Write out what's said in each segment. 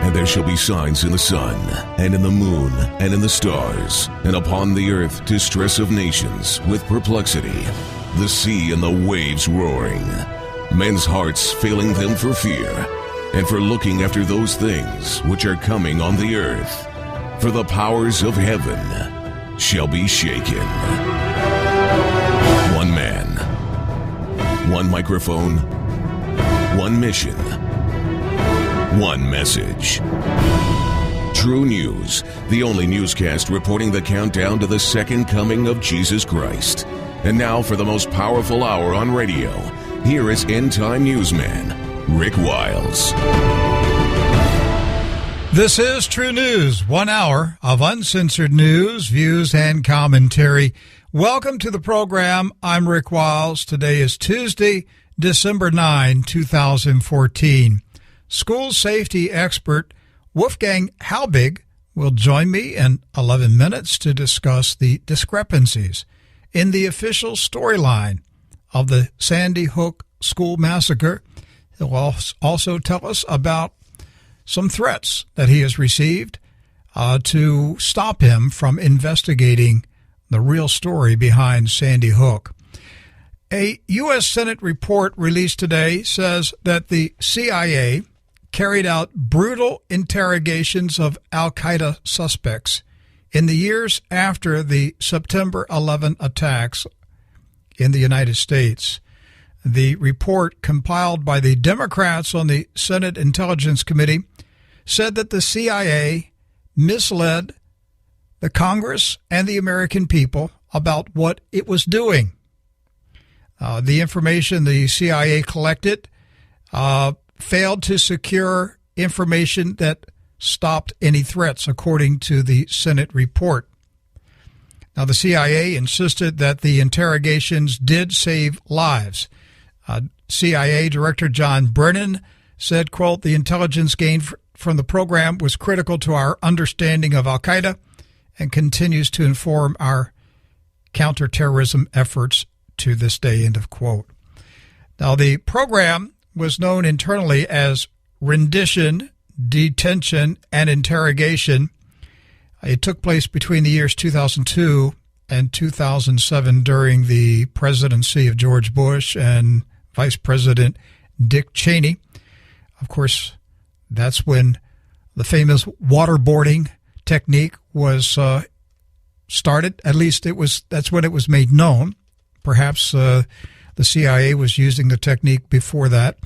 And there shall be signs in the sun, and in the moon, and in the stars, and upon the earth distress of nations with perplexity, the sea and the waves roaring, men's hearts failing them for fear, and for looking after those things which are coming on the earth. For the powers of heaven shall be shaken. One man, one microphone, one mission, one message. True News, the only newscast reporting the countdown to the second coming of Jesus Christ. And now for the most powerful hour on radio, here is end-time newsman Rick Wiles. This is True News, 1 hour of uncensored news, views, and commentary. Welcome to the program. I'm Rick Wiles. Today is Tuesday, December 9, 2014. School safety expert Wolfgang Halbig will join me in 11 minutes to discuss the discrepancies in the official storyline of the Sandy Hook school massacre. He'll also tell us about some threats that he has received to stop him from investigating the real story behind Sandy Hook. A U.S. Senate report released today says that the CIA carried out brutal interrogations of al-Qaeda suspects in the years after the September 11 attacks in the United States. The report, compiled by the Democrats on the Senate Intelligence Committee, said that the CIA misled the Congress and the American people about what it was doing. The information the CIA collected failed to secure information that stopped any threats, according to the Senate report. Now, the CIA insisted that the interrogations did save lives. CIA Director John Brennan said, quote, "The intelligence gained from the program was critical to our understanding of al-Qaeda and continues to inform our counterterrorism efforts to this day," end of quote. Now, the program was known internally as rendition, detention, and interrogation. It took place between the years 2002 and 2007 during the presidency of George Bush and Vice President Dick Cheney. Of course, that's when the famous waterboarding technique was started. At least that's when it was made known. Perhaps the CIA was using the technique before that.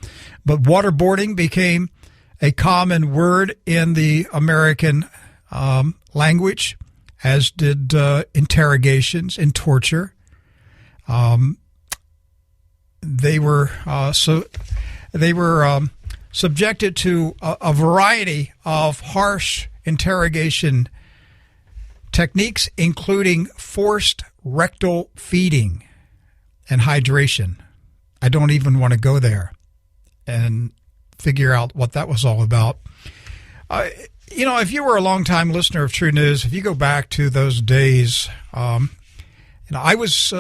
But waterboarding became a common word in the American language, as did interrogations and torture. They were subjected to a variety of harsh interrogation techniques, including forced rectal feeding and hydration. I don't even want to go there and figure out what that was all about. If you were a longtime listener of True News, if you go back to those days, I was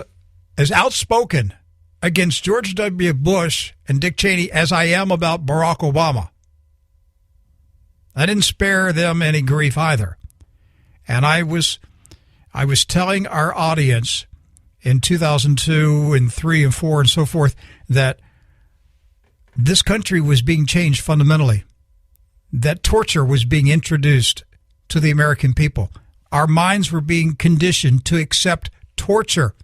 as outspoken against George W. Bush and Dick Cheney as I am about Barack Obama. I didn't spare them any grief either. And I was telling our audience in 2002 and 3 and 4 and so forth that this country was being changed fundamentally, that torture was being introduced to the American people. Our minds were being conditioned to accept torture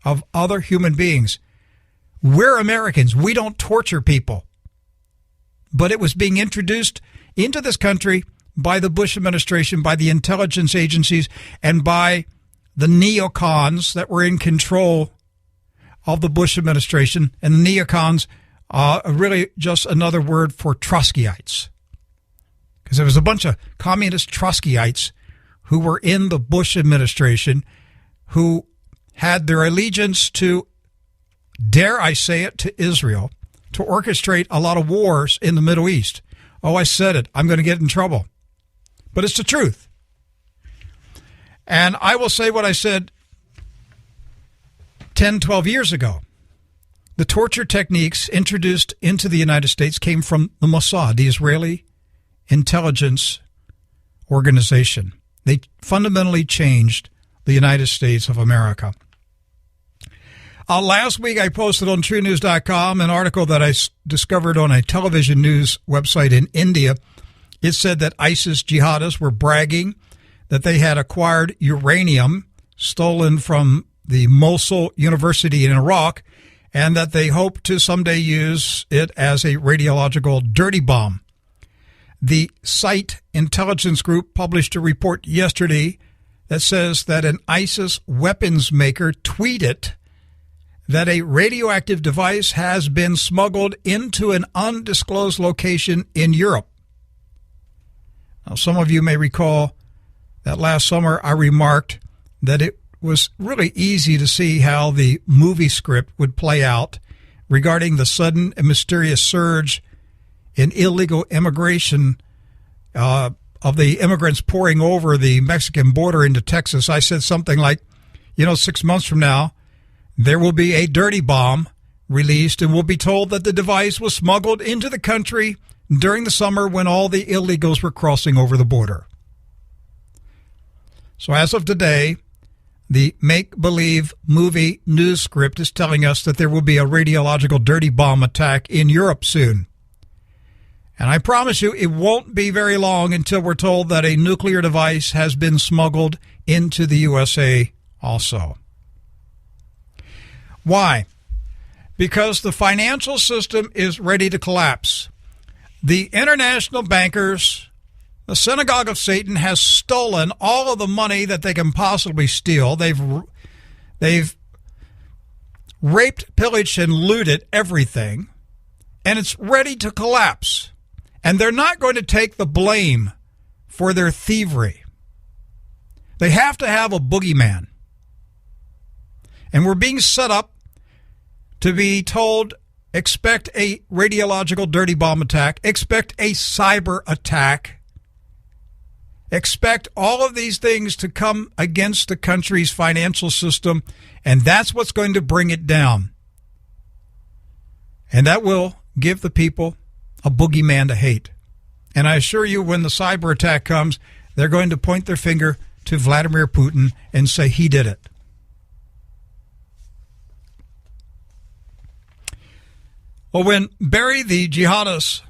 of other human beings. We're Americans. We don't torture people. But it was being introduced into this country by the Bush administration, by the intelligence agencies, and by the neocons that were in control of the Bush administration. And the neocons are really just another word for Trotskyites, because there was a bunch of communist Trotskyites who were in the Bush administration who had their allegiance to, dare I say it, to Israel, to orchestrate a lot of wars in the Middle East. Oh, I said it. I'm going to get in trouble. But it's the truth. And I will say what I said 10, 12 years ago. The torture techniques introduced into the United States came from the Mossad, the Israeli intelligence organization. They fundamentally changed the United States of America. Last week, I posted on TrueNews.com an article that I discovered on a television news website in India. It said that ISIS jihadists were bragging that they had acquired uranium stolen from the Mosul University in Iraq, and that they hope to someday use it as a radiological dirty bomb. The site intelligence group published a report yesterday that says that an ISIS weapons maker tweeted that a radioactive device has been smuggled into an undisclosed location in Europe. Now, some of you may recall that last summer I remarked that it was really easy to see how the movie script would play out regarding the sudden and mysterious surge in illegal immigration of the immigrants pouring over the Mexican border into Texas. I said something like, 6 months from now, there will be a dirty bomb released and we'll be told that the device was smuggled into the country during the summer when all the illegals were crossing over the border. So as of today, the make-believe movie news script is telling us that there will be a radiological dirty bomb attack in Europe soon. And I promise you, it won't be very long until we're told that a nuclear device has been smuggled into the USA also. Why? Because the financial system is ready to collapse. The international bankers, the synagogue of Satan, has stolen all of the money that they can possibly steal. They've raped, pillaged, and looted everything, and it's ready to collapse. And they're not going to take the blame for their thievery. They have to have a boogeyman. And we're being set up to be told, expect a radiological dirty bomb attack, expect a cyber attack, expect all of these things to come against the country's financial system, and that's what's going to bring it down. And that will give the people a boogeyman to hate. And I assure you, when the cyber attack comes, they're going to point their finger to Vladimir Putin and say he did it. Well, when Barry the jihadist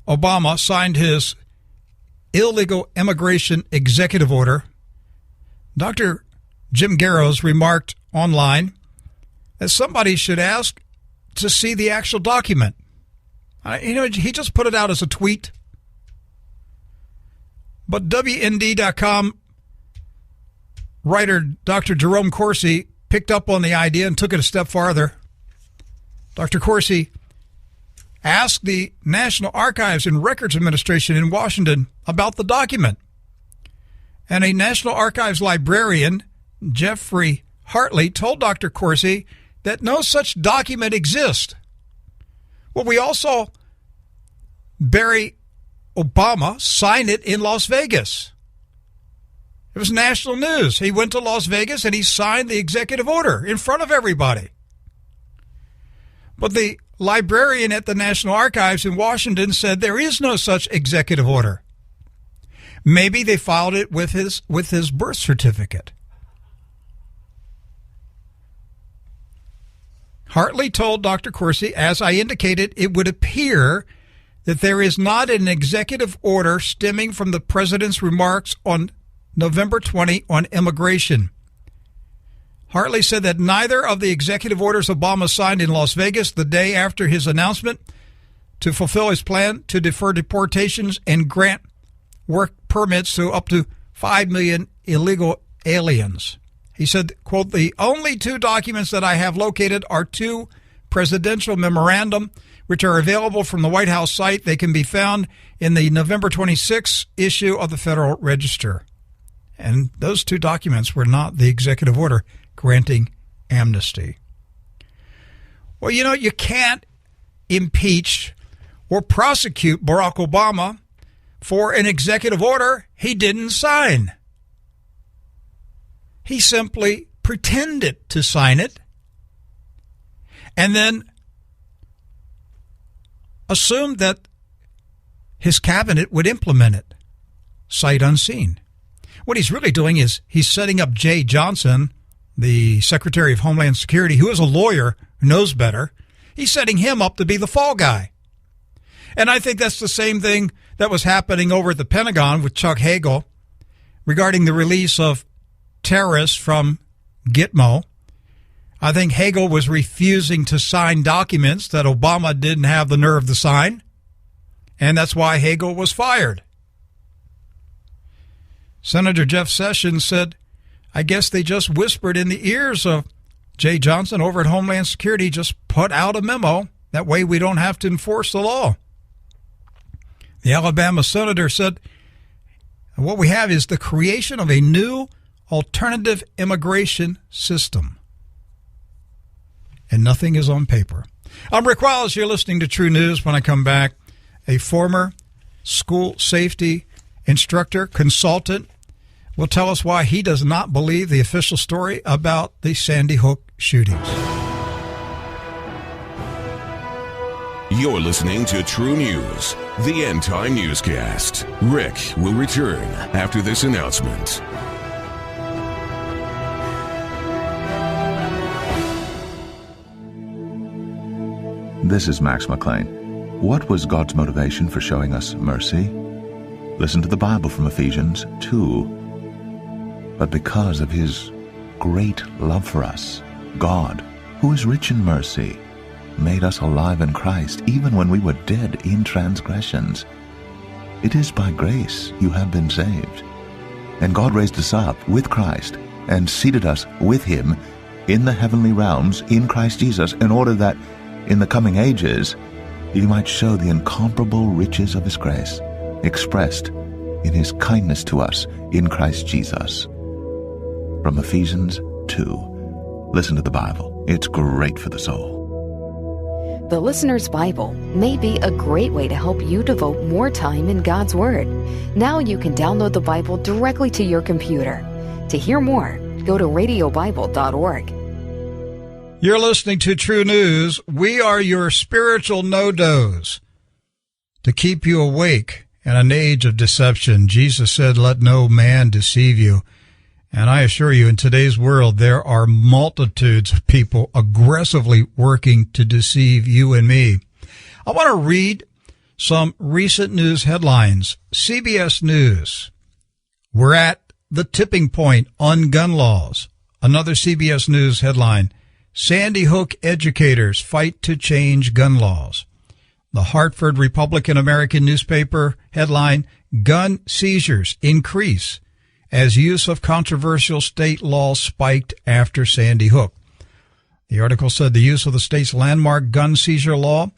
Obama signed his illegal immigration executive order, Dr. Jim Garrows remarked online that somebody should ask to see the actual document. He just put it out as a tweet. But WND.com writer Dr. Jerome Corsi picked up on the idea and took it a step farther. Dr. Corsi asked the National Archives and Records Administration in Washington about the document. And a National Archives librarian, Jeffrey Hartley, told Dr. Corsi that no such document exists. Well, we all saw Barry Obama sign it in Las Vegas. It was national news. He went to Las Vegas and he signed the executive order in front of everybody. But the librarian at the National Archives in Washington said there is no such executive order. Maybe they filed it with his birth certificate. Hartley told Dr. Corsi, as I indicated, it would appear that there is not an executive order stemming from the president's remarks on November 20 on immigration. Hartley said that neither of the executive orders Obama signed in Las Vegas the day after his announcement to fulfill his plan to defer deportations and grant work permits to up to 5 million illegal aliens. He said, quote, the only two documents that I have located are two presidential memorandum, which are available from the White House site. They can be found in the November 26 issue of the Federal Register. And those two documents were not the executive order granting amnesty. Well, you can't impeach or prosecute Barack Obama for an executive order he didn't sign. He simply pretended to sign it and then assumed that his cabinet would implement it, sight unseen. What he's really doing is he's setting up Jay Johnson, the Secretary of Homeland Security, who is a lawyer, who knows better. He's setting him up to be the fall guy. And I think that's the same thing that was happening over at the Pentagon with Chuck Hagel regarding the release of terrorists from Gitmo. I think Hagel was refusing to sign documents that Obama didn't have the nerve to sign, and that's why Hagel was fired. Senator Jeff Sessions said, I guess they just whispered in the ears of Jay Johnson over at Homeland Security, just put out a memo. That way we don't have to enforce the law. The Alabama senator said, what we have is the creation of a new alternative immigration system. And nothing is on paper. I'm Rick Wiles. You're listening to True News. When I come back, a former school safety instructor, consultant, will tell us why he does not believe the official story about the Sandy Hook shootings. You're listening to True News, the end-time newscast. Rick will return after this announcement. This is Max McLean. What was God's motivation for showing us mercy? Listen to the Bible from Ephesians 2. But because of his great love for us, God, who is rich in mercy, made us alive in Christ, even when we were dead in transgressions. It is by grace you have been saved. And God raised us up with Christ and seated us with him in the heavenly realms in Christ Jesus, in order that in the coming ages he might show the incomparable riches of his grace, expressed in his kindness to us in Christ Jesus. From Ephesians 2. Listen to the Bible. It's great for the soul. The Listener's Bible may be a great way to help you devote more time in God's Word. Now you can download the Bible directly to your computer. To hear more, go to radiobible.org. You're listening to True News. We are your spiritual no-dos to keep you awake in an age of deception. Jesus said, let no man deceive you. And I assure you, in today's world, there are multitudes of people aggressively working to deceive you and me. I want to read some recent news headlines. CBS News. We're at the tipping point on gun laws. Another CBS News headline. Sandy Hook educators fight to change gun laws. The Hartford Republican American newspaper headline, gun seizures increase as use of controversial state law spiked after Sandy Hook. The article said the use of the state's landmark gun seizure law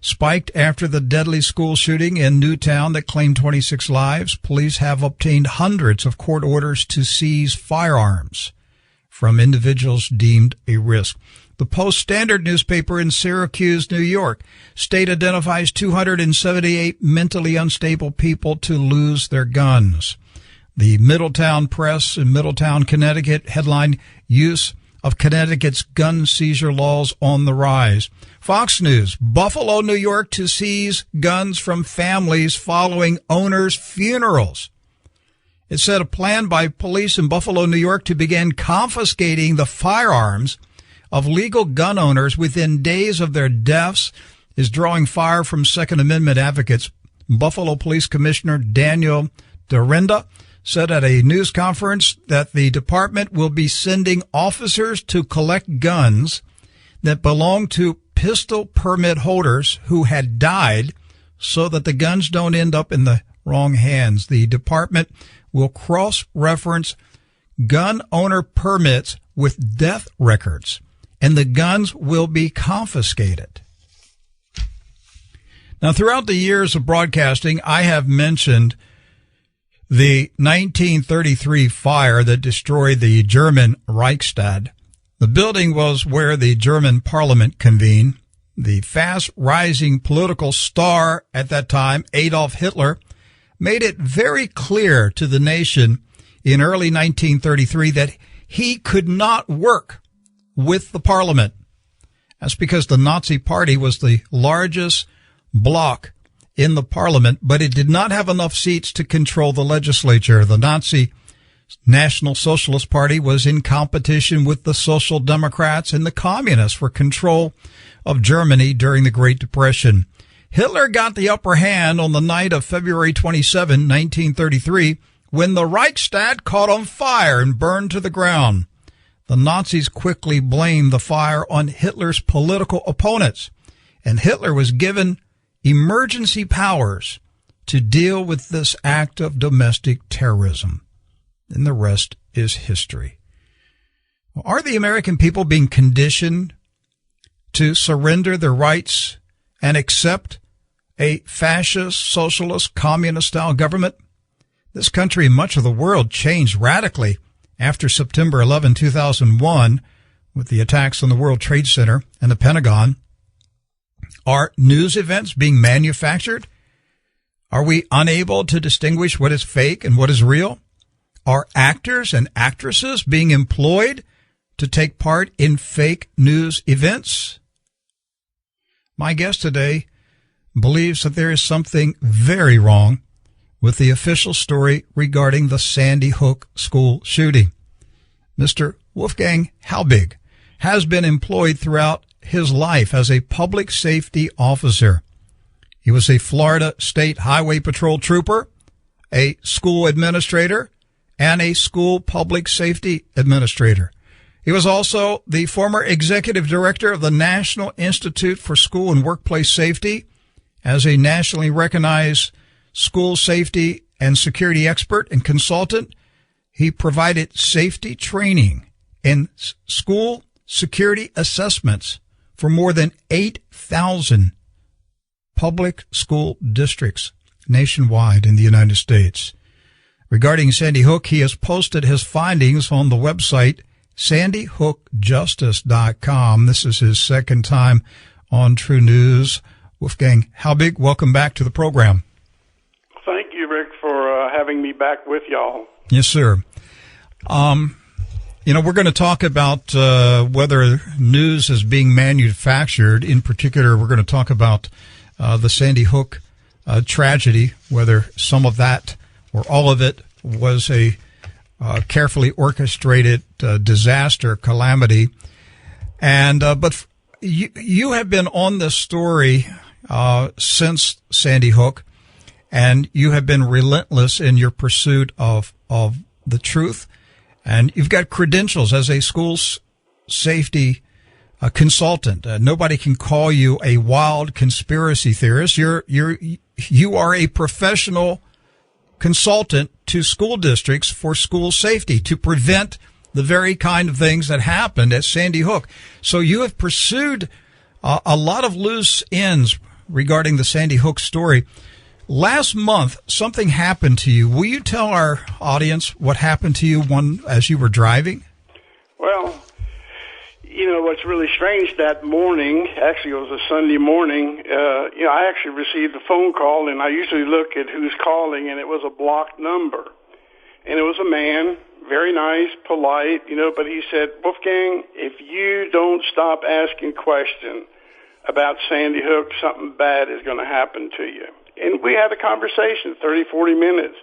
spiked after the deadly school shooting in Newtown that claimed 26 lives. Police have obtained hundreds of court orders to seize firearms from individuals deemed a risk. The Post-Standard newspaper in Syracuse, New York, state identifies 278 mentally unstable people to lose their guns. The Middletown Press in Middletown, Connecticut, headline, use of Connecticut's gun seizure laws on the rise. Fox News, Buffalo, New York, to seize guns from families following owners' funerals. It said a plan by police in Buffalo, New York to begin confiscating the firearms of legal gun owners within days of their deaths is drawing fire from Second Amendment advocates. Buffalo Police Commissioner Daniel Dorinda said at a news conference that the department will be sending officers to collect guns that belong to pistol permit holders who had died so that the guns don't end up in the wrong hands. The department will cross-reference gun owner permits with death records, and the guns will be confiscated. Now, throughout the years of broadcasting, I have mentioned the 1933 fire that destroyed the German Reichstag. The building was where the German parliament convened. The fast-rising political star at that time, Adolf Hitler, made it very clear to the nation in early 1933 that he could not work with the parliament. That's because the Nazi Party was the largest bloc in the parliament, but it did not have enough seats to control the legislature. The Nazi National Socialist Party was in competition with the Social Democrats and the Communists for control of Germany during the Great Depression. Hitler got the upper hand on the night of February 27, 1933, when the Reichstag caught on fire and burned to the ground. The Nazis quickly blamed the fire on Hitler's political opponents, and Hitler was given emergency powers to deal with this act of domestic terrorism. And the rest is history. Are the American people being conditioned to surrender their rights and accept a fascist, socialist, communist-style government? This country and much of the world changed radically after September 11, 2001, with the attacks on the World Trade Center and the Pentagon. Are news events being manufactured? Are we unable to distinguish what is fake and what is real? Are actors and actresses being employed to take part in fake news events? My guest today believes that there is something very wrong with the official story regarding the Sandy Hook school shooting. Mr. Wolfgang Halbig has been employed throughout his life as a public safety officer. He was a Florida State Highway Patrol trooper, a school administrator, and a school public safety administrator. He was also the former executive director of the National Institute for School and Workplace Safety. As a nationally recognized school safety and security expert and consultant, he provided safety training and school security assessments for more than 8,000 public school districts nationwide in the United States. Regarding Sandy Hook, he has posted his findings on the website sandyhookjustice.com. This is his second time on TrueNews. Wolfgang Halbig, welcome back to the program. Thank you, Rick, for having me back with y'all. Yes, sir. We're going to talk about whether news is being manufactured. In particular, we're going to talk about the Sandy Hook tragedy, whether some of that or all of it was a carefully orchestrated disaster, calamity. And but you have been on this story since Sandy Hook, and you have been relentless in your pursuit of the truth. And you've got credentials as a school safety consultant. Nobody can call you a wild conspiracy theorist. You are a professional consultant to school districts for school safety to prevent the very kind of things that happened at Sandy Hook. So you have pursued a lot of loose ends regarding the Sandy Hook story. Last month, something happened to you. Will you tell our audience what happened to you as you were driving? Well, what's really strange, that morning, actually it was a Sunday morning, I actually received a phone call, and I usually look at who's calling, and it was a blocked number. And it was a man, very nice, polite, but he said, Wolfgang, if you don't stop asking questions about Sandy Hook, something bad is going to happen to you. And we had a conversation, 30, 40 minutes.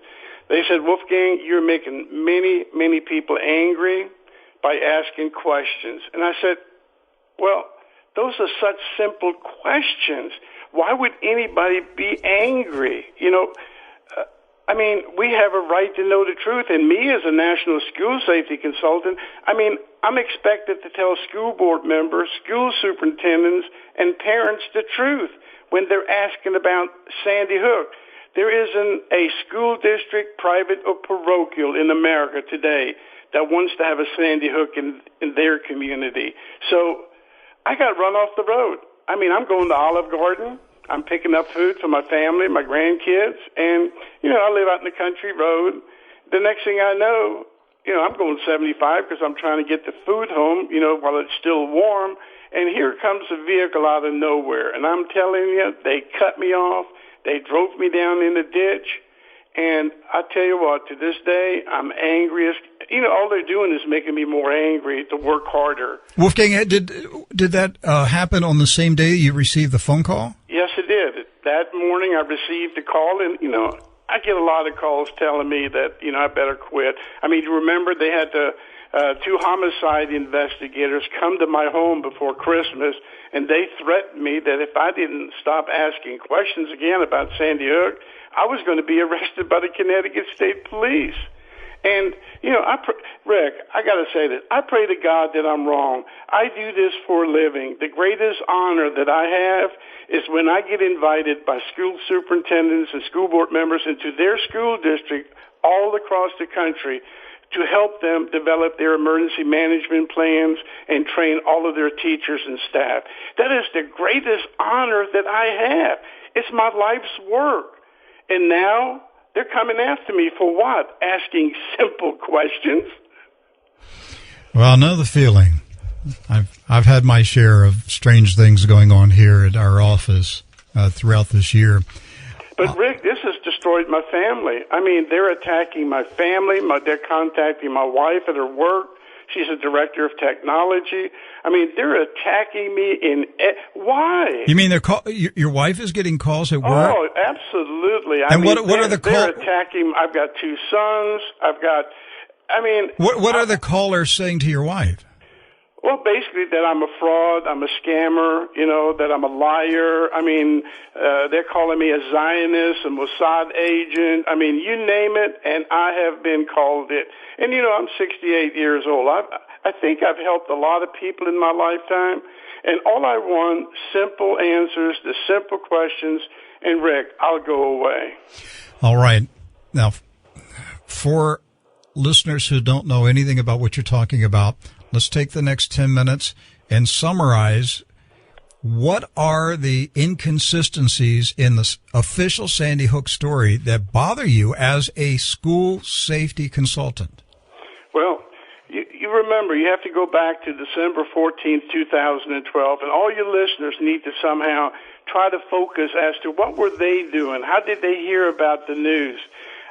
They said, Wolfgang, you're making many, many people angry by asking questions. And I said, well, those are such simple questions. Why would anybody be angry? We have a right to know the truth. And me as a national school safety consultant, I'm expected to tell school board members, school superintendents, and parents the truth when they're asking about Sandy Hook. There isn't a school district, private or parochial, in America today that wants to have a Sandy Hook in their community. So I got run off the road. I'm going to Olive Garden. I'm picking up food for my family, my grandkids, and, I live out in the country road. The next thing I know, I'm going 75 because I'm trying to get the food home, while it's still warm. And here comes a vehicle out of nowhere. And I'm telling you, they cut me off. They drove me down in the ditch. And I tell you what, to this day, I'm angry. All they're doing is making me more angry to work harder. Wolfgang, did that happen on the same day you received the phone call? Yes, it did. that morning I received a call, and, I get a lot of calls telling me that, I better quit. I mean, you remember they had two homicide investigators come to my home before Christmas, and they threatened me that if I didn't stop asking questions again about Sandy Hook, I was going to be arrested by the Connecticut State Police. And, Rick, I got to say this. I pray to God that I'm wrong. I do this for a living. The greatest honor that I have is when I get invited by school superintendents and school board members into their school district all across the country to help them develop their emergency management plans and train all of their teachers and staff. That is the greatest honor that I have. It's my life's work. And now they're coming after me for what? Asking simple questions? Well, I know the feeling. I've had my share of strange things going on here at our office throughout this year. But, Rick, this has destroyed my family. I mean, they're attacking my family. They're contacting my wife at her work. She's a director of technology. I mean, they're attacking me why? You mean your wife is getting calls at work? Oh, absolutely. What are the calls? They're attacking. I've got two sons. What are the callers saying to your wife? Well, basically that I'm a fraud, I'm a scammer, that I'm a liar. I mean, they're calling me a Zionist, a Mossad agent. I mean, you name it, and I have been called it. And, I'm 68 years old. I think I've helped a lot of people in my lifetime, and all I want, simple answers to simple questions, and, Rick, I'll go away. All right. Now, for listeners who don't know anything about what you're talking about, let's take the next 10 minutes and summarize what are the inconsistencies in the official Sandy Hook story that bother you as a school safety consultant. Well, you remember, you have to go back to December 14th, 2012, and all your listeners need to somehow try to focus as to what were they doing? How did they hear about the news?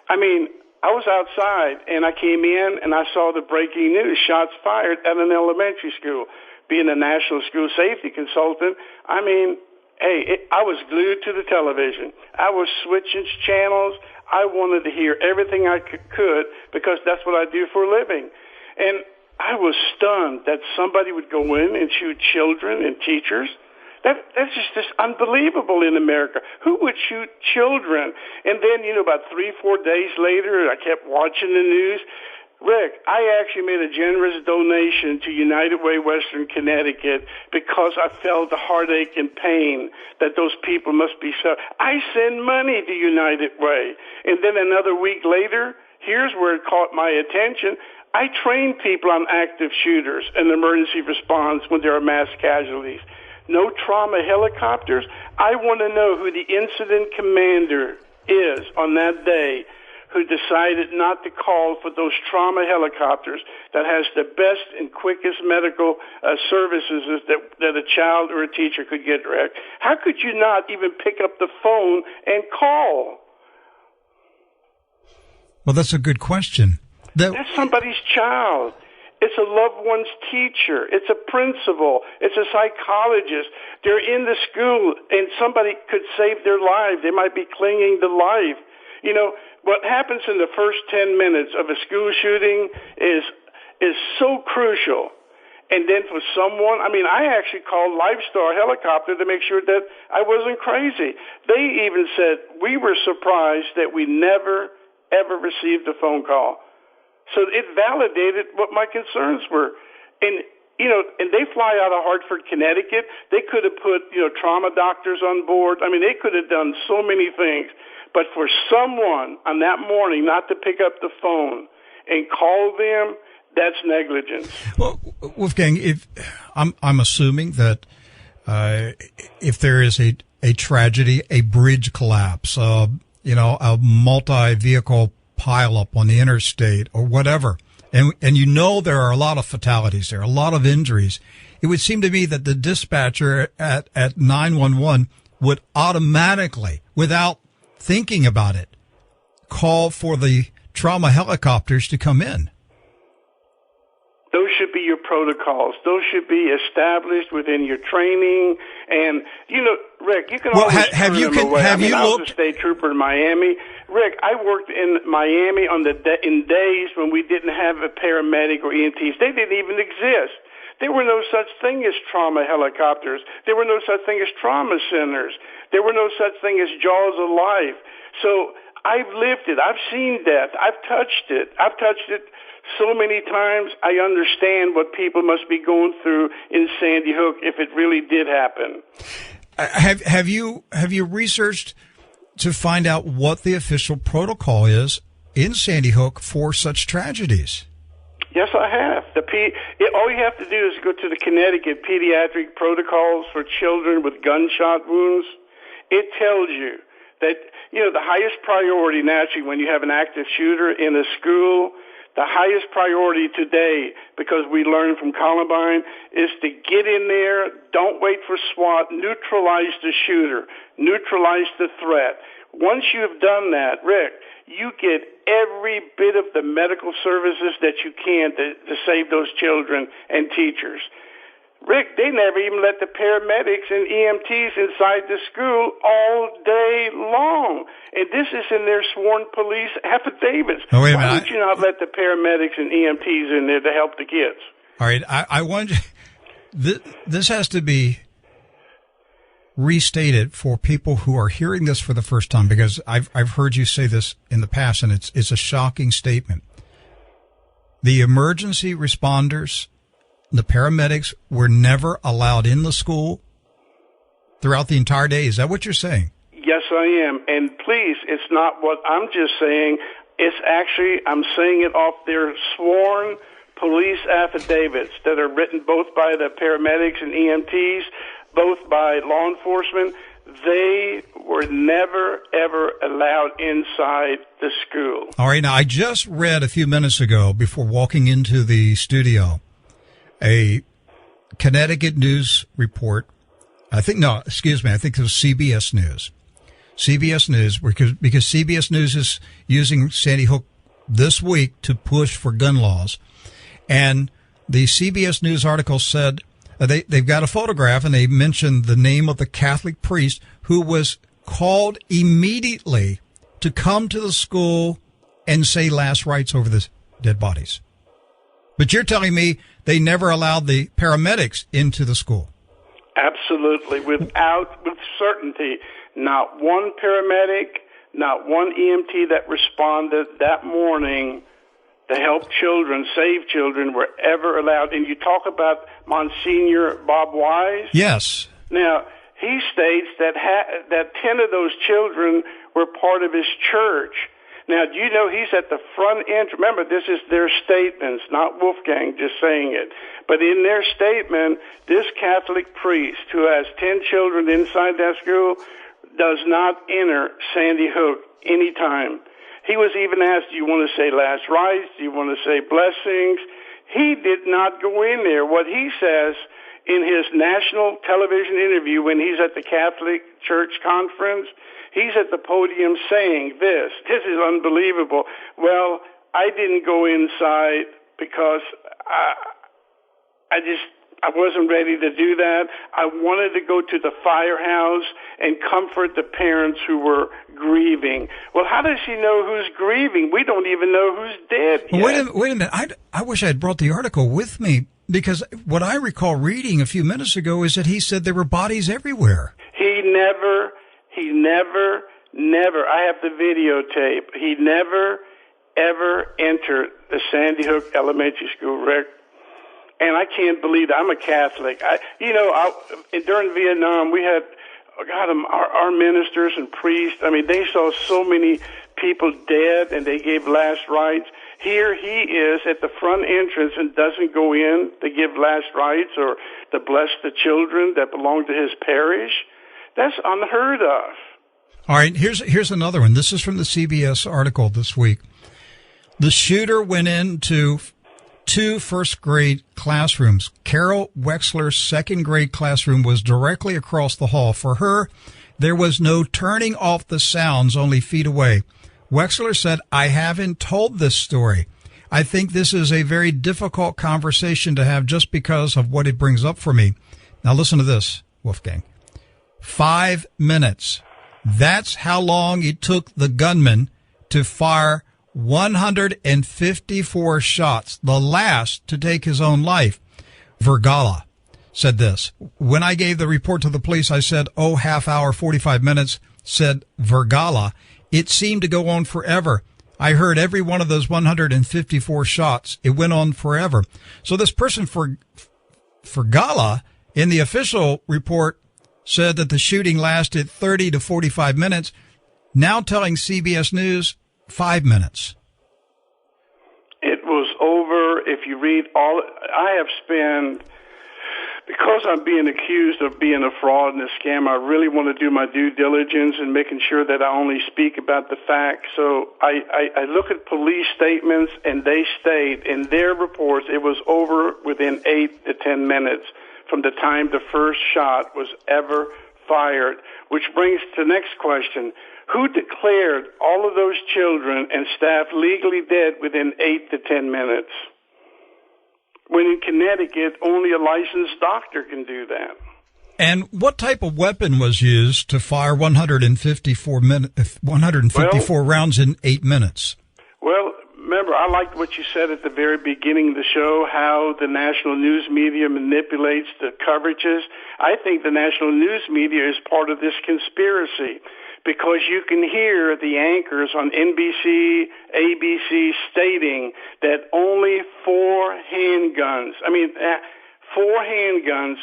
I mean, I was outside, and I came in, and I saw the breaking news, shots fired at an elementary school. Being a national school safety consultant, I mean, I was glued to the television. I was switching channels. I wanted to hear everything I could because that's what I do for a living. And I was stunned that somebody would go in and shoot children and teachers. That's just unbelievable in America. Who would shoot children? And then, about 3-4 days later, I kept watching the news. Rick, I actually made a generous donation to United Way Western Connecticut because I felt the heartache and pain that those people must be suffering. I send money to United Way. And then another week later, here's where it caught my attention. I train people on active shooters and emergency response when there are mass casualties. No trauma helicopters. I want to know who the incident commander is on that day who decided not to call for those trauma helicopters that has the best and quickest medical services that a child or a teacher could get, Rick. How could you not even pick up the phone and call? Well, that's a good question. That's somebody's child. It's a loved one's teacher. It's a principal. It's a psychologist. They're in the school, and somebody could save their life. They might be clinging to life. What happens in the first 10 minutes of a school shooting is so crucial. And then for someone, I actually called Lifestar Helicopter to make sure that I wasn't crazy. They even said, we were surprised that we never, ever received a phone call. So it validated what my concerns were. And they fly out of Hartford, Connecticut. They could have put, trauma doctors on board. They could have done so many things. But for someone on that morning not to pick up the phone and call them, that's negligence. Well, Wolfgang, if I'm assuming that if there is a tragedy, a bridge collapse, a multi-vehicle pileup on the interstate or whatever, and there are a lot of fatalities there, a lot of injuries, it would seem to me that the dispatcher at 911 would automatically, without thinking about it, call for the trauma helicopters to come in. Those should be your protocols. Those should be established within your training. And, Rick, you can always turn them away. I was a state trooper in Miami. Rick, I worked in Miami in days when we didn't have a paramedic or EMTs. They didn't even exist. There were no such thing as trauma helicopters. There were no such thing as trauma centers. There were no such thing as jaws of life. So I've lived it. I've seen death. I've touched it. So many times. I understand what people must be going through in Sandy Hook if it really did happen. Have you researched to find out what the official protocol is in Sandy Hook for such tragedies? Yes, I have. All you have to do is go to the Connecticut Pediatric Protocols for Children with Gunshot Wounds. It tells you that, the highest priority naturally when you have an active shooter in a school, the highest priority today, because we learned from Columbine, is to get in there, don't wait for SWAT, neutralize the shooter, neutralize the threat. Once you've done that, Rick, you get every bit of the medical services that you can to save those children and teachers. Rick, they never even let the paramedics and EMTs inside the school all day long. And this is in their sworn police affidavits. Oh, wait a minute. Why would you not let the paramedics and EMTs in there to help the kids? All right. I wonder, this has to be restated for people who are hearing this for the first time, because I've heard you say this in the past, and it's a shocking statement. The emergency responders, the paramedics, were never allowed in the school throughout the entire day. Is that what you're saying? Yes, I am. And please, it's not what I'm just saying. It's actually, I'm saying it off their sworn police affidavits that are written both by the paramedics and EMTs, both by law enforcement. They were never, ever allowed inside the school. All right. Now, I just read a few minutes ago, before walking into the studio, a Connecticut news report. I think it was CBS News. CBS News, because CBS News is using Sandy Hook this week to push for gun laws. And the CBS News article said they've got a photograph, and they mentioned the name of the Catholic priest who was called immediately to come to the school and say last rites over the dead bodies. But you're telling me they never allowed the paramedics into the school? Absolutely. With certainty. Not one paramedic, not one EMT that responded that morning to help children, save children, were ever allowed. And you talk about Monsignor Bob Wise? Yes. Now, he states that 10 of those children were part of his church. Now, do you know he's at the front end? Remember, this is their statements, not Wolfgang just saying it. But in their statement, this Catholic priest who has 10 children inside that school does not enter Sandy Hook anytime. He was even asked, do you want to say last rites? Do you want to say blessings? He did not go in there. What he says in his national television interview when he's at the Catholic Church conference, he's at the podium saying this. This is unbelievable. Well, I didn't go inside because I wasn't ready to do that. I wanted to go to the firehouse and comfort the parents who were grieving. Well, how does he know who's grieving? We don't even know who's dead yet. Wait a minute. I wish I had brought the article with me, because what I recall reading a few minutes ago is that he said there were bodies everywhere. He never, I have the videotape. He never, ever entered the Sandy Hook Elementary School, Rick. And I can't believe that. I'm a Catholic. During Vietnam, we had, our ministers and priests. I mean, they saw so many people dead, and they gave last rites. Here he is at the front entrance and doesn't go in to give last rites or to bless the children that belong to his parish. That's unheard of. All right, here's another one. This is from the CBS article this week. The shooter went into 2 first-grade classrooms. Carol Wexler's second-grade classroom was directly across the hall. For her, there was no turning off the sounds only feet away. Wexler said, I haven't told this story. I think this is a very difficult conversation to have just because of what it brings up for me. Now listen to this, Wolfgang. 5 minutes. That's how long it took the gunman to fire 154 shots, the last to take his own life. Vergala said this. When I gave the report to the police, I said, half hour, 45 minutes, said Vergala. It seemed to go on forever. I heard every one of those 154 shots. It went on forever. So this person, Vergala, in the official report, said that the shooting lasted 30 to 45 minutes, now telling CBS News 5 minutes. It was over. If you read all, I have spent, because I'm being accused of being a fraud and a scam, I really want to do my due diligence and making sure that I only speak about the facts. So I look at police statements, and they state in their reports it was over within 8 to 10 minutes from the time the first shot was ever fired, which brings to the next question. Who declared all of those children and staff legally dead within 8 to 10 minutes? When in Connecticut, only a licensed doctor can do that. And what type of weapon was used to fire 154 rounds in 8 minutes? Well, remember, I liked what you said at the very beginning of the show, how the national news media manipulates the coverages. I think the national news media is part of this conspiracy, because you can hear the anchors on NBC, ABC stating that only 4 handguns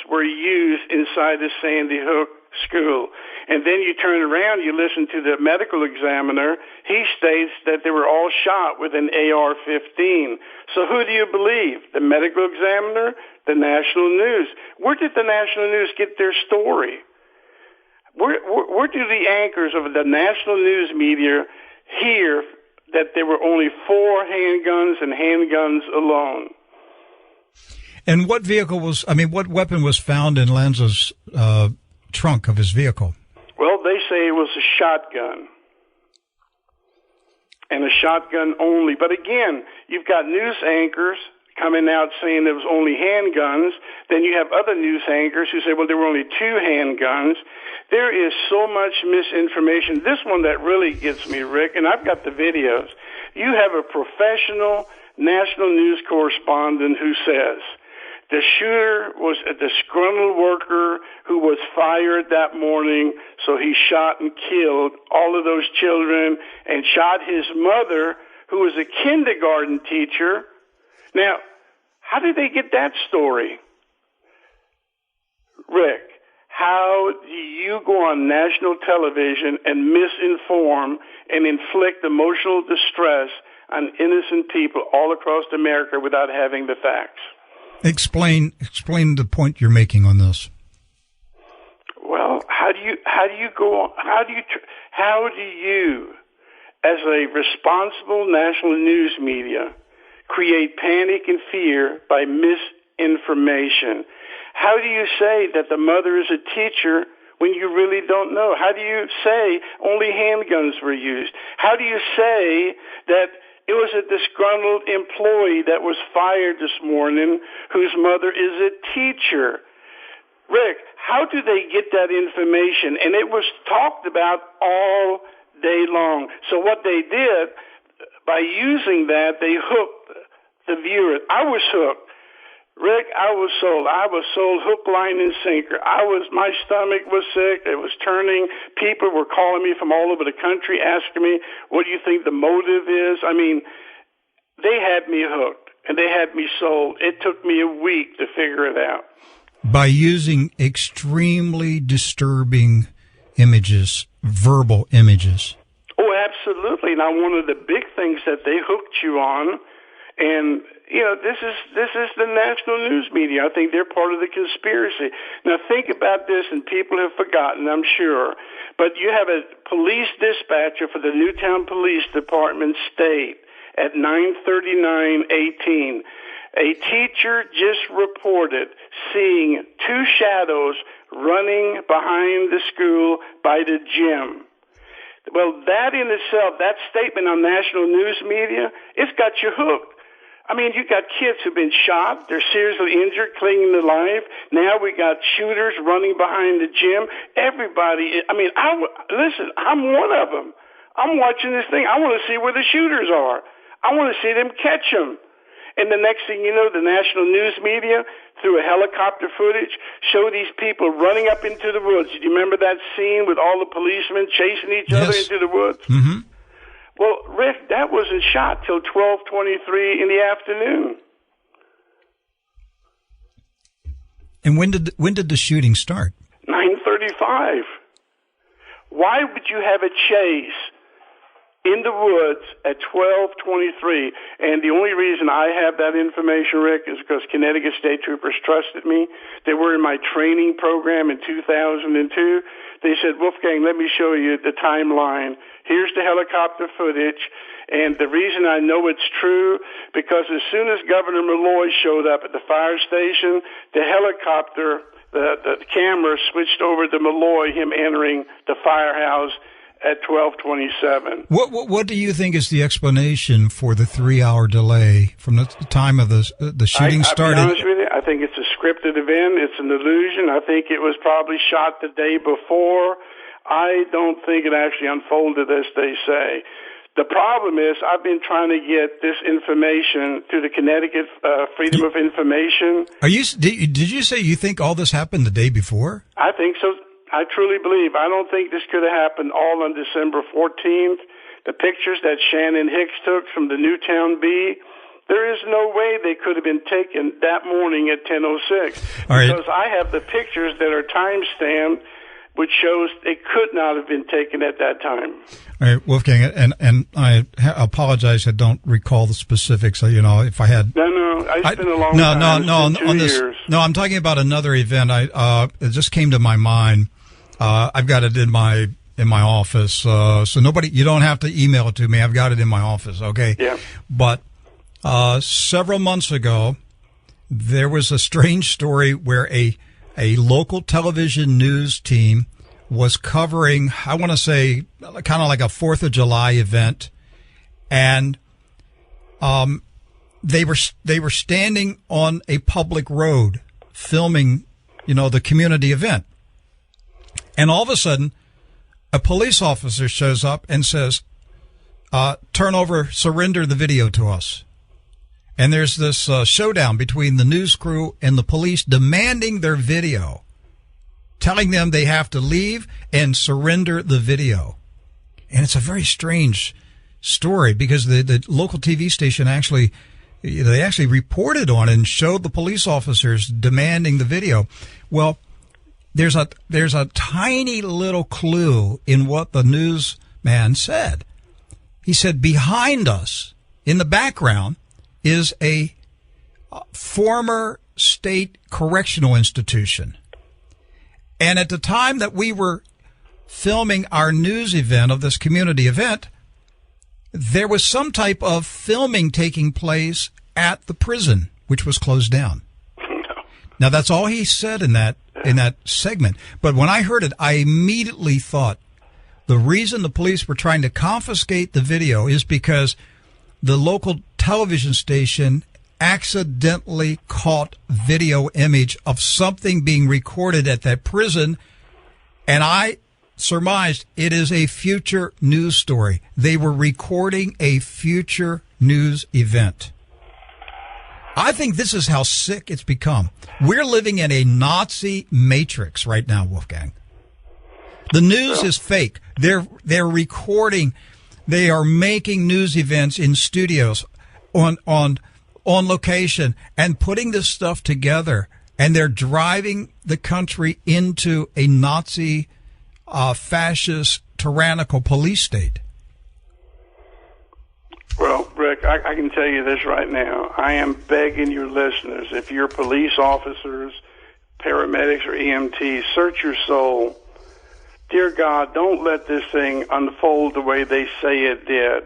were used inside the Sandy Hook school. And then you turn around, you listen to the medical examiner. He states that they were all shot with an AR-15. So who do you believe? The medical examiner? The national news? Where did the national news get their story? Where do the anchors of the national news media hear that there were only 4 handguns and handguns alone? And what weapon was found in Lanza's trunk of his vehicle? Well, they say it was a shotgun. And a shotgun only. But again, you've got news anchors coming out saying there was only handguns. Then you have other news anchors who say, well, there were only 2 handguns. There is so much misinformation. This one that really gets me, Rick, and I've got the videos. You have a professional national news correspondent who says the shooter was a disgruntled worker who was fired that morning, so he shot and killed all of those children and shot his mother, who was a kindergarten teacher. Now, how did they get that story? Rick, how do you go on national television and misinform and inflict emotional distress on innocent people all across America without having the facts? Explain the point you're making on this. Well, how do you go on? How do you, as a responsible national news media, create panic and fear by misinformation? How do you say that the mother is a teacher when you really don't know? How do you say only handguns were used? How do you say that it was a disgruntled employee that was fired this morning whose mother is a teacher? Rick, how do they get that information? And it was talked about all day long. So what they did, by using that, they hooked the viewer. I was hooked. Rick, I was sold. I was sold hook, line, and sinker. My stomach was sick. It was turning. People were calling me from all over the country asking me, what do you think the motive is? I mean, they had me hooked, and they had me sold. It took me a week to figure it out. By using extremely disturbing images, verbal images. Oh, absolutely. Now, one of the big things that they hooked you on, and this is the national news media. I think they're part of the conspiracy. Now, think about this, and people have forgotten, I'm sure, but you have a police dispatcher for the Newtown Police Department state at 9:39:18. A teacher just reported seeing 2 shadows running behind the school by the gym. Well, that in itself, that statement on national news media, it's got you hooked. I mean, you got kids who've been shot, they're seriously injured, clinging to life. Now we got shooters running behind the gym. Everybody, I mean, listen, I'm one of them. I'm watching this thing. I want to see where the shooters are. I want to see them catch them. And the next thing you know, the national news media, through a helicopter footage, show these people running up into the woods. Do you remember that scene with all the policemen chasing each other into the woods? Mm-hmm. Well, Rick, that wasn't shot till 12:23 in the afternoon. And when did the shooting start? 9:35. Why would you have a chase in the woods at 12:23? And the only reason I have that information, Rick, is because Connecticut State Troopers trusted me. They were in my training program in 2002. They said, Wolfgang, let me show you the timeline. Here's the helicopter footage. And the reason I know it's true, because as soon as Governor Malloy showed up at the fire station, the helicopter, the camera switched over to Malloy, him entering the firehouse at 12:27. What do you think is the explanation for the 3-hour delay from the time of the shooting started? I'll be honest with you, I think it's a scripted event. It's an illusion. I think it was probably shot the day before. I don't think it actually unfolded as they say. The problem is I've been trying to get this information through the Connecticut Freedom of Information. Did you say you think all this happened the day before? I think so. I truly believe. I don't think this could have happened all on December 14th. The pictures that Shannon Hicks took from the Newtown Bee, there is no way they could have been taken that morning at 10:06. Because I have the pictures that are time-stamped, which shows they could not have been taken at that time. All right, Wolfgang, and I apologize. I don't recall the specifics. You know, if I had. No, it's been a long time. On this. Years. No, I'm talking about another event. It just came to my mind. I've got it in my office. So you don't have to email it to me. I've got it in my office. Okay. Yeah. But several months ago, there was a strange story where a local television news team was covering, I want to say, kind of like a 4th of July event, and they were standing on a public road filming, the community event. And all of a sudden, a police officer shows up and says, surrender the video to us. And there's this showdown between the news crew and the police demanding their video, telling them they have to leave and surrender the video. And it's a very strange story because the local TV station actually reported on it and showed the police officers demanding the video. Well, there's a tiny little clue in what the newsman said. He said, behind us, in the background, is a former state correctional institution. And at the time that we were filming our news event of this community event, there was some type of filming taking place at the prison, which was closed down. Now, that's all he said in that segment. But when I heard it, I immediately thought the reason the police were trying to confiscate the video is because the local television station accidentally caught video image of something being recorded at that prison, and I surmised it is a future news story. They were recording a future news event. I think this is how sick it's become. We're living in a Nazi matrix right now, Wolfgang. The news is fake. They're recording. They are making news events in studios on location and putting this stuff together, and they're driving the country into a Nazi, fascist, tyrannical police state. Well, Rick, I can tell you this right now. I am begging your listeners, if you're police officers, paramedics, or EMTs, search your soul. Dear God, don't let this thing unfold the way they say it did.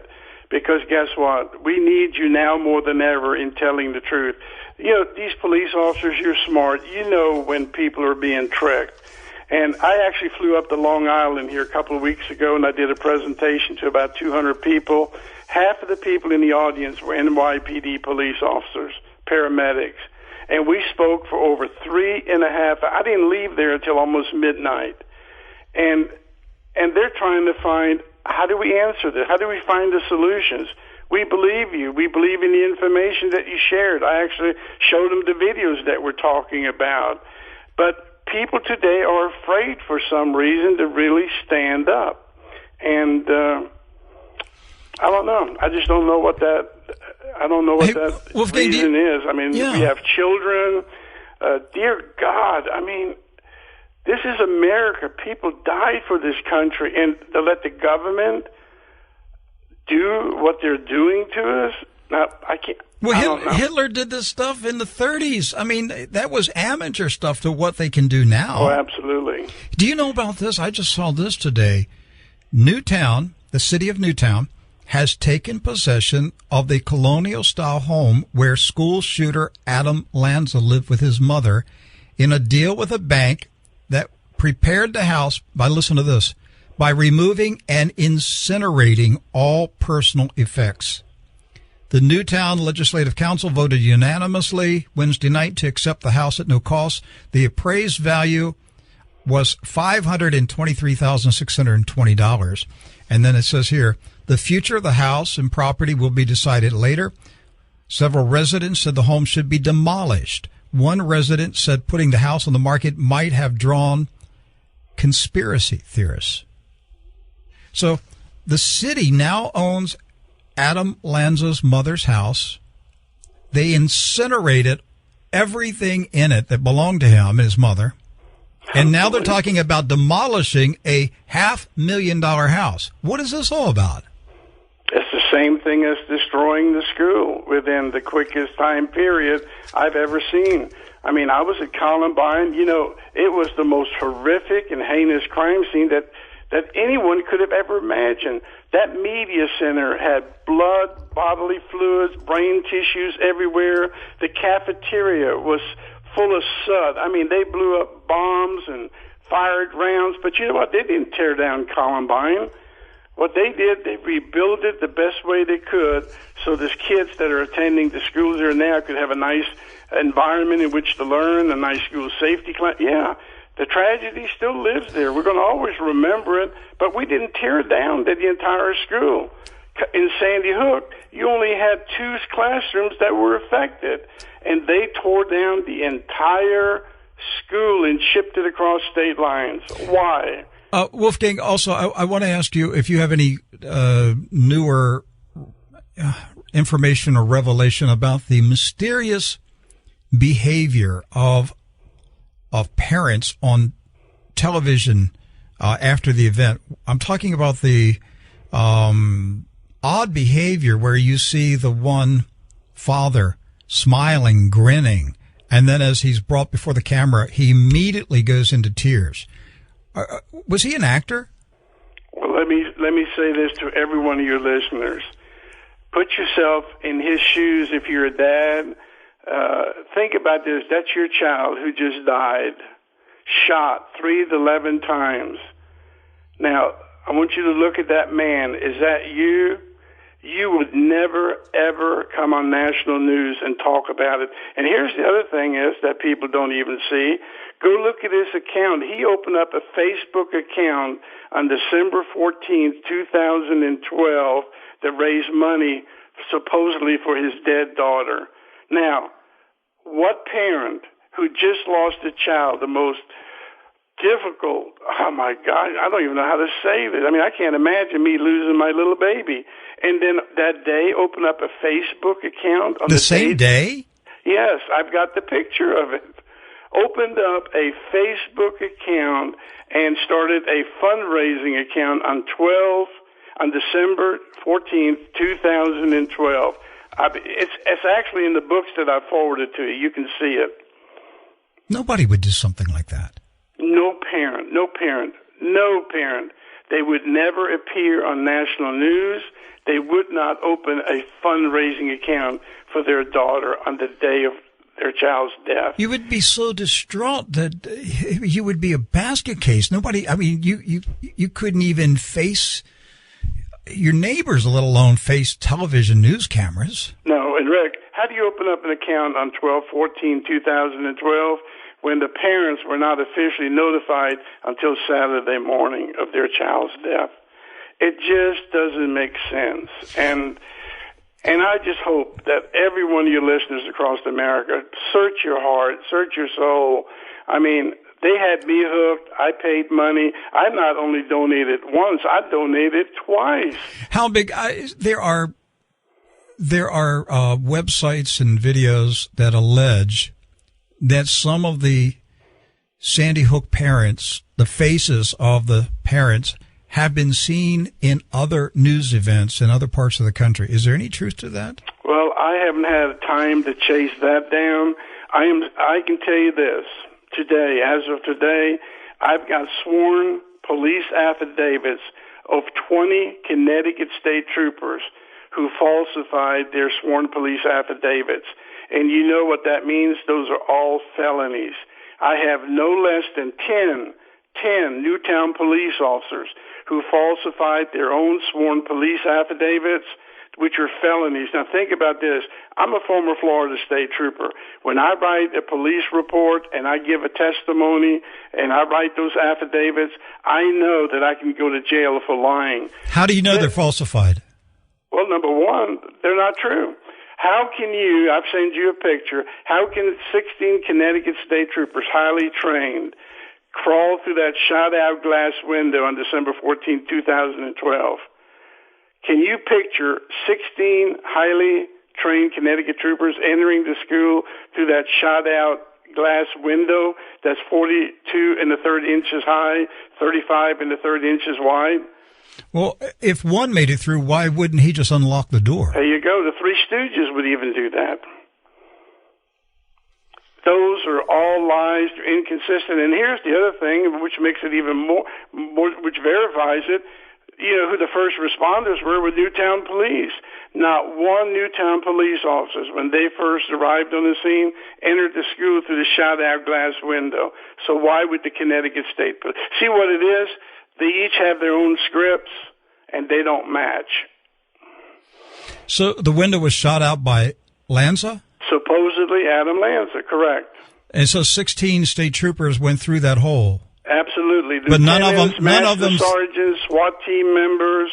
Because guess what? We need you now more than ever in telling the truth. These police officers, you're smart. You know when people are being tricked. And I actually flew up to Long Island here a couple of weeks ago, and I did a presentation to about 200 people. Half of the people in the audience were NYPD police officers, paramedics. And we spoke for over 3.5 hours. I didn't leave there until almost midnight. And they're trying to find, how do we answer this? How do we find the solutions? We believe you. We believe in the information that you shared. I actually showed them the videos that we're talking about. But people today are afraid for some reason to really stand up. And I don't know. I just don't know what that, Wolfgang, reason is. I mean, yeah. We have children. Dear God, I mean, this is America. People died for this country, and to let the government do what they're doing to us? Now, I can't. Well, Hitler did this stuff in the 30s. I mean, that was amateur stuff to what they can do now. Oh, absolutely. Do you know about this? I just saw this today. Newtown, the city of Newtown, has taken possession of the colonial-style home where school shooter Adam Lanza lived with his mother in a deal with a bank that prepared the house by, listen to this, by removing and incinerating all personal effects. The Newtown Legislative Council voted unanimously Wednesday night to accept the house at no cost. The appraised value was $523,620. And then it says here, the future of the house and property will be decided later. Several residents said the home should be demolished. One resident said putting the house on the market might have drawn conspiracy theorists. So the city now owns Adam Lanza's mother's house. They incinerated everything in it that belonged to him and his mother. And now they're talking about demolishing a $500,000 house. What is this all about? It's the same thing as destroying the school within the quickest time period I've ever seen. I mean, I was at Columbine. You know, it was the most horrific and heinous crime scene that anyone could have ever imagined. That media center had blood, bodily fluids, brain tissues everywhere. The cafeteria was full of soot. I mean, they blew up bombs and fired rounds. But you know what? They didn't tear down Columbine. What they did, they rebuilt it the best way they could so these kids that are attending the schools there now could have a nice environment in which to learn, a nice school safety class. Yeah. The tragedy still lives there. We're going to always remember it, but we didn't tear down the entire school. In Sandy Hook, you only had 2 classrooms that were affected, and they tore down the entire school and shipped it across state lines. Why? Wolfgang, also, I want to ask you if you have any newer information or revelation about the mysterious behavior of parents on television after the event. I'm talking about the odd behavior where you see the one father smiling, grinning, and then as he's brought before the camera, he immediately goes into tears. Was he an actor? Well, let me say this to every one of your listeners. Put yourself in his shoes if you're a dad. Think about this. That's your child who just died, shot 3 to 11 times. Now, I want you to look at that man. Is that you? You would never, ever come on national news and talk about it. And here's the other thing is that people don't even see. Go look at his account. He opened up a Facebook account on December 14th, 2012 that raised money supposedly for his dead daughter. Now, what parent who just lost a child, the most difficult, oh my God, I don't even know how to say this. I mean, I can't imagine me losing my little baby. And then that day, open up a Facebook account. On the same day? Yes, I've got the picture of it. Opened up a Facebook account and started a fundraising account on December 14th, 2012. It's actually in the books that I forwarded to you. You can see it. Nobody would do something like that. No parent. They would never appear on national news. They would not open a fundraising account for their daughter on the day of their child's death. You would be so distraught that you would be a basket case. Nobody, I mean, you couldn't even face your neighbors, let alone face television news cameras. No, and Rick, how do you open up an account on 12/14/2012 when the parents were not officially notified until Saturday morning of their child's death? It just doesn't make sense. And I just hope that every one of your listeners across America, search your heart, search your soul. I mean, they had me hooked. I paid money. I not only donated once, I donated twice. Halbig, there are websites and videos that allege that some of the Sandy Hook parents, the faces of the parents, have been seen in other news events in other parts of the country. Is there any truth to that? Well, I haven't had time to chase that down. I can tell you this. Today, as of today, I've got sworn police affidavits of 20 Connecticut state troopers who falsified their sworn police affidavits. And you know what that means? Those are all felonies. I have no less than 10 Newtown police officers who falsified their own sworn police affidavits, which are felonies. Now think about this. I'm a former Florida state trooper. When I write a police report and I give a testimony and I write those affidavits, I know that I can go to jail for lying. How do you know they're falsified? Well, number one, they're not true. How can you, I've sent you a picture, how can 16 Connecticut state troopers, highly trained, crawl through that shot-out glass window on December 14, 2012? Can you picture 16 highly trained Connecticut troopers entering the school through that shot-out glass window that's 42 1/3 inches high, 35 1/3 inches wide? Well, if one made it through, why wouldn't he just unlock the door? There you go. The Three Stooges would even do that. Those are all lies, they're inconsistent. And here's the other thing, which makes it even more, which verifies it. You know who the first responders were with Newtown police. Not one Newtown police officer, when they first arrived on the scene, entered the school through the shot-out glass window. So why would the Connecticut State Police? See what it is? They each have their own scripts, and they don't match. So the window was shot out by Lanza? Supposedly Adam Lanza, correct. And so 16 state troopers went through that hole. Absolutely. But none of them, sergeants, SWAT team members.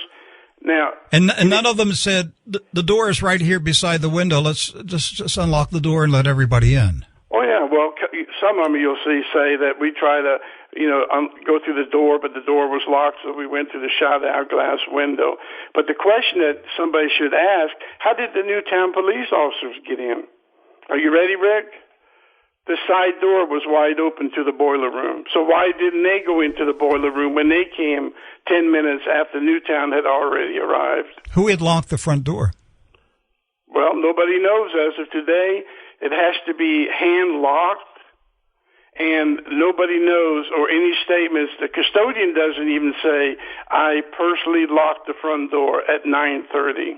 Now, and none of them said the door is right here beside the window. Let's just unlock the door and let everybody in. Oh yeah. Well, some of them you'll say that we try to, go through the door, but the door was locked, so we went through the shot-out glass window. But the question that somebody should ask: how did the Newtown police officers get in? Are you ready, Rick? The side door was wide open to the boiler room. So why didn't they go into the boiler room when they came 10 minutes after Newtown had already arrived? Who had locked the front door? Well, nobody knows as of today. It has to be hand-locked, and nobody knows, or any statements. The custodian doesn't even say, I personally locked the front door at 9:30.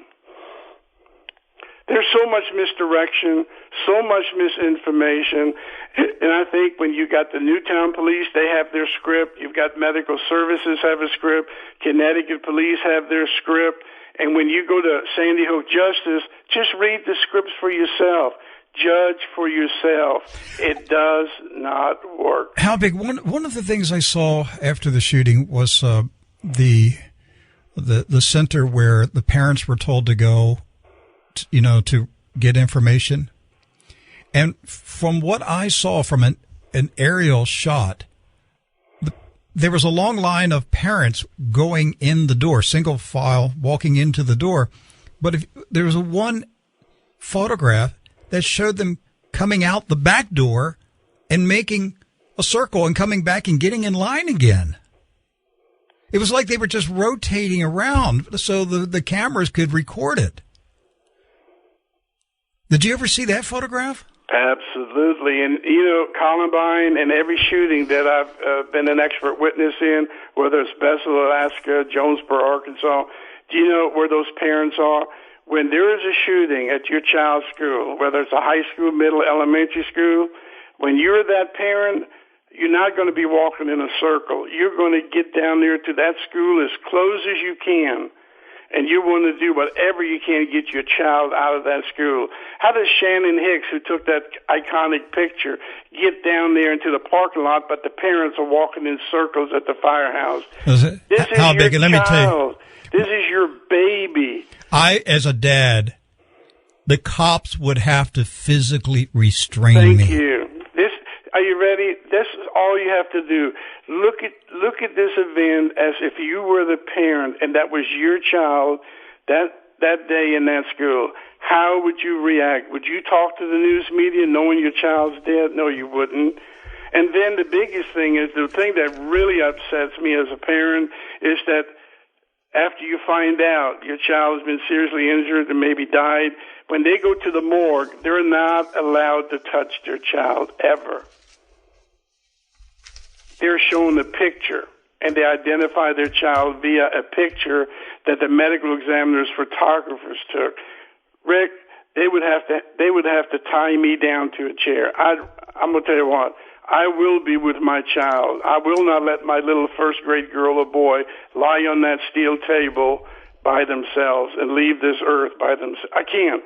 There's so much misdirection, so much misinformation, and I think when you got the Newtown police, they have their script. You've got medical services have a script. Connecticut police have their script. And when you go to Sandy Hook Justice, just read the scripts for yourself. Judge for yourself. It does not work. Halbig, one of the things I saw after the shooting was the center where the parents were told to go, to get information. And from what I saw from an aerial shot, there was a long line of parents going in the door, single file, walking into the door. But there was one photograph that showed them coming out the back door and making a circle and coming back and getting in line again. It was like they were just rotating around so the cameras could record it. Did you ever see that photograph? Absolutely. And, Columbine and every shooting that I've been an expert witness in, whether it's Bethel, Alaska, Jonesboro, Arkansas, do you know where those parents are? when there is a shooting at your child's school, whether it's a high school, middle, elementary school, when you're that parent, you're not going to be walking in a circle. You're going to get down there to that school as close as you can, and you want to do whatever you can to get your child out of that school. How does Shannon Hicks, who took that iconic picture, get down there into the parking lot, but the parents are walking in circles at the firehouse? This is Halbig, your child. Let me tell you. This is your baby. As a dad, the cops would have to physically restrain me. Thank you. Are you ready? This is all you have to do. Look at this event as if you were the parent and that was your child that day in that school. How would you react? Would you talk to the news media knowing your child's dead? No, you wouldn't. And then the biggest thing is, the thing that really upsets me as a parent is that after you find out your child has been seriously injured and maybe died, when they go to the morgue, they're not allowed to touch their child ever. They're shown a picture, and they identify their child via a picture that the medical examiner's photographers took. Rick, they would have to tie me down to a chair. I'm going to tell you what. I will be with my child. I will not let my little first-grade girl or boy lie on that steel table by themselves and leave this earth by themselves. I can't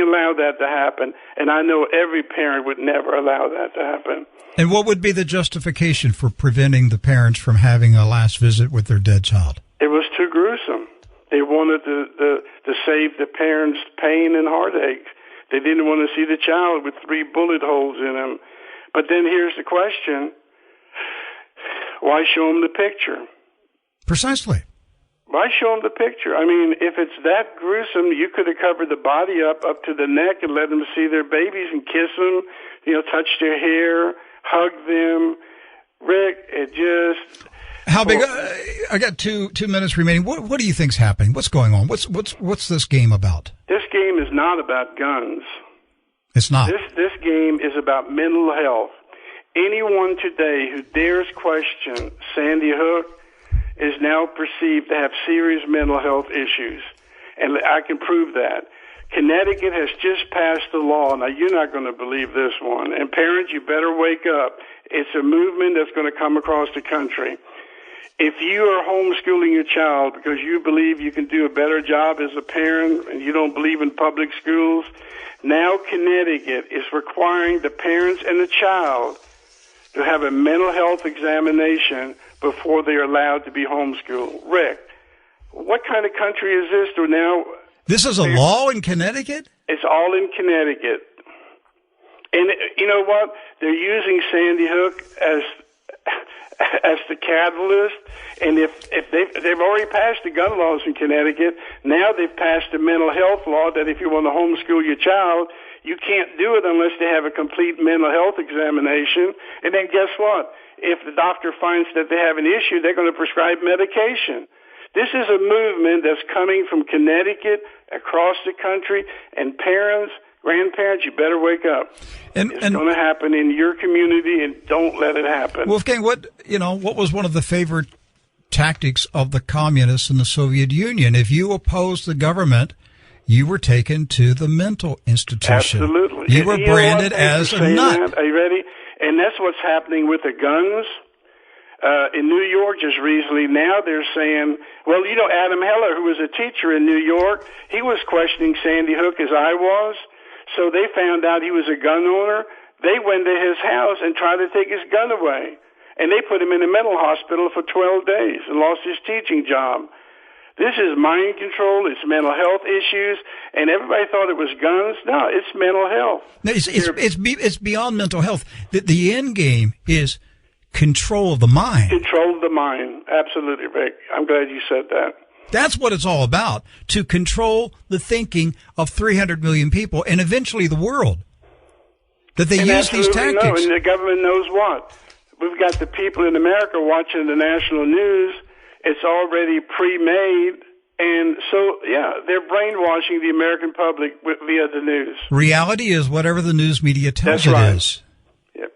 allow that to happen, and I know every parent would never allow that to happen. And what would be the justification for preventing the parents from having a last visit with their dead child? It was too gruesome. They wanted to save the parents' pain and heartache. They didn't want to see the child with 3 bullet holes in him. But then here's the question. Why show them the picture? Precisely. Why show them the picture? I mean, if it's that gruesome, you could have covered the body up to the neck and let them see their babies and kiss them, touch their hair, hug them. Rick, it just... Halbig, I got two minutes remaining. What do you think's happening? What's going on? What's this game about? This game is not about guns. It's not. This game is about mental health. Anyone today who dares question Sandy Hook is now perceived to have serious mental health issues, and I can prove that. Connecticut has just passed a law. Now, you're not going to believe this one, and parents, you better wake up. It's a movement that's going to come across the country. If you are homeschooling your child because you believe you can do a better job as a parent and you don't believe in public schools, now Connecticut is requiring the parents and the child to have a mental health examination before they're allowed to be homeschooled. Rick, what kind of country is this to now? This is a law in Connecticut? It's all in Connecticut. And you know what? They're using Sandy Hook as the catalyst. And if they've already passed the gun laws in Connecticut, now they've passed a mental health law that if you want to homeschool your child, you can't do it unless they have a complete mental health examination. And then guess what? If the doctor finds that they have an issue, they're going to prescribe medication. This is a movement that's coming from Connecticut across the country, and parents, grandparents, you better wake up. It's going to happen in your community, and don't let it happen. Wolfgang, what was one of the favorite tactics of the communists in the Soviet Union? If you opposed the government, you were taken to the mental institution. Absolutely. You were branded as a nut. Are you ready? And that's what's happening with the guns. In New York just recently, now they're saying, well, Adam Heller, who was a teacher in New York, he was questioning Sandy Hook as I was. So they found out he was a gun owner. They went to his house and tried to take his gun away. And they put him in a mental hospital for 12 days and lost his teaching job. This is mind control. It's mental health issues. And everybody thought it was guns. No, it's mental health. No, it's beyond mental health. The end game is control of the mind. Control of the mind. Absolutely, Rick. I'm glad you said that. That's what it's all about, to control the thinking of 300 million people and eventually the world. That they use these tactics. No, and the government knows what. We've got the people in America watching the national news. It's already pre-made. And so, they're brainwashing the American public via the news. Reality is whatever the news media tells it is. Yep.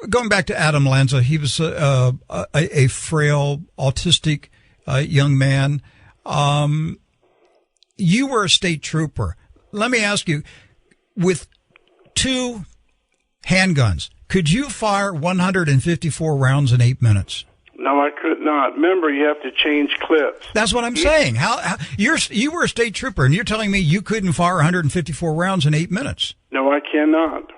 Going back to Adam Lanza, he was a frail, autistic young man. you were a state trooper. Let me ask you, with 2 handguns, could you fire 154 rounds in 8 minutes? No, I could not. Remember, you have to change clips. That's what I'm saying. How you were a state trooper, and you're telling me you couldn't fire 154 rounds in 8 minutes? No, I cannot.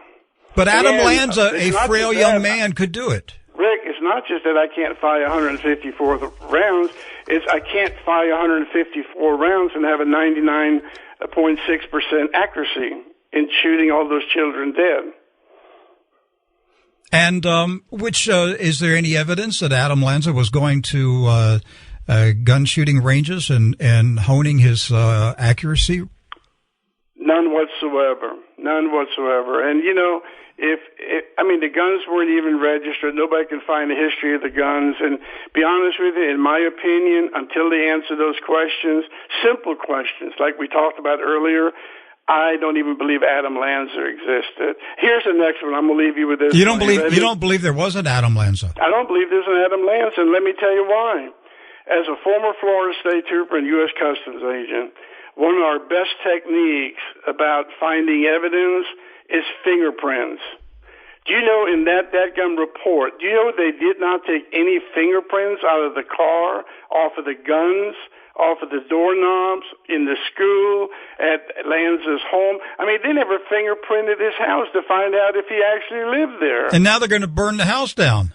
But Adam Lanza, a frail young man, could do it. Rick, it's not just that I can't fire 154 rounds. It's I can't fire 154 rounds and have a 99.6% accuracy in shooting all those children dead. And is there any evidence that Adam Lanza was going to gun shooting ranges and honing his accuracy? None whatsoever. None whatsoever. And, you know, if the guns weren't even registered. Nobody can find the history of the guns. And be honest with you, in my opinion, until they answer those questions, simple questions like we talked about earlier, I don't even believe Adam Lanza existed. Here's the next one. I'm going to leave you with this. You don't believe there was an Adam Lanza? I don't believe there's an Adam Lanza, and let me tell you why. As a former Florida State Trooper and U.S. Customs agent, one of our best techniques about finding evidence is fingerprints. Do you know in that gun report, do you know they did not take any fingerprints out of the car, off of the guns, off of the doorknobs, in the school, at Lanza's home? I mean, they never fingerprinted his house to find out if he actually lived there. And now they're going to burn the house down.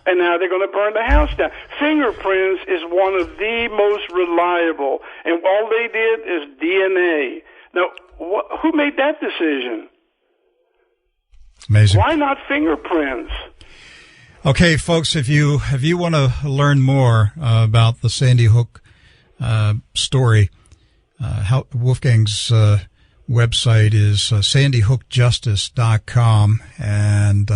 Fingerprints is one of the most reliable, and all they did is DNA. Now, who made that decision? Amazing. Why not fingerprints? Okay, folks, if you want to learn more about the Sandy Hook story, Wolfgang's website is sandyhookjustice.com. And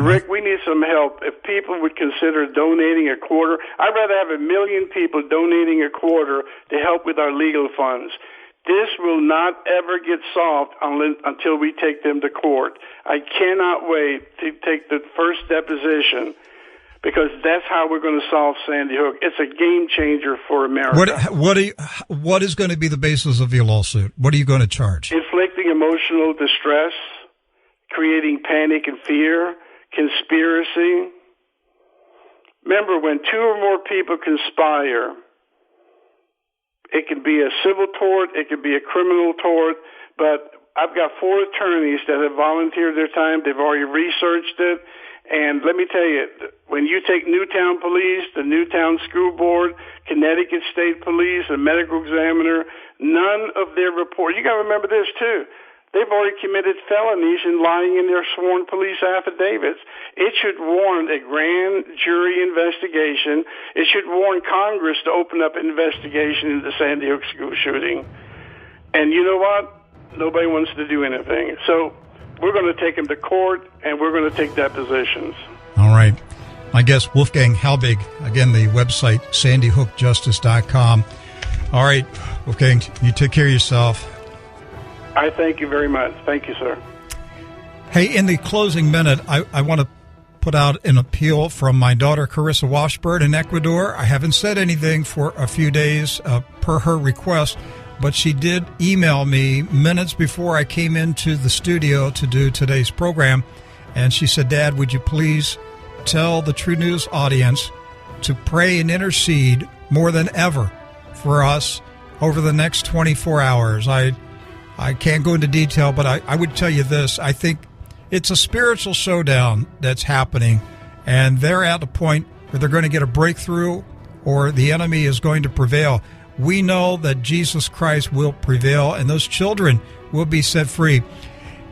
Rick, we need some help. If people would consider donating a quarter, I'd rather have 1 million people donating a quarter to help with our legal funds. This will not ever get solved until we take them to court. I cannot wait to take the first deposition, because that's how we're going to solve Sandy Hook. It's a game changer for America. What is going to be the basis of your lawsuit? What are you going to charge? Inflicting emotional distress, creating panic and fear, conspiracy. Remember, when 2 or more people conspire, it can be a civil tort, it can be a criminal tort, but I've got 4 attorneys that have volunteered their time. They've already researched it. And let me tell you, when you take Newtown Police, the Newtown School Board, Connecticut State Police, the medical examiner, none of their reports, you got to remember this too, they've already committed felonies in lying in their sworn police affidavits. It should warrant a grand jury investigation. It should warrant Congress to open up an investigation into the Sandy Hook school shooting. And you know what? Nobody wants to do anything. So we're going to take them to court, and we're going to take depositions. All right. My guest, Wolfgang Halbig. Again, the website, sandyhookjustice.com. All right, Wolfgang, you take care of yourself. I thank you very much. Thank you, sir. Hey, in the closing minute, I want to put out an appeal from my daughter, Carissa Washburn, in Ecuador. I haven't said anything for a few days per her request, but she did email me minutes before I came into the studio to do today's program, and she said, Dad, would you please tell the TrueNews audience to pray and intercede more than ever for us over the next 24 hours. I can't go into detail, but I would tell you this. I think it's a spiritual showdown that's happening, and they're at a point where they're going to get a breakthrough or the enemy is going to prevail. We know that Jesus Christ will prevail, and those children will be set free.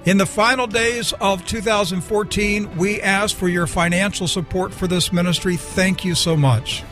In the final days of 2014, we ask for your financial support for this ministry. Thank you so much.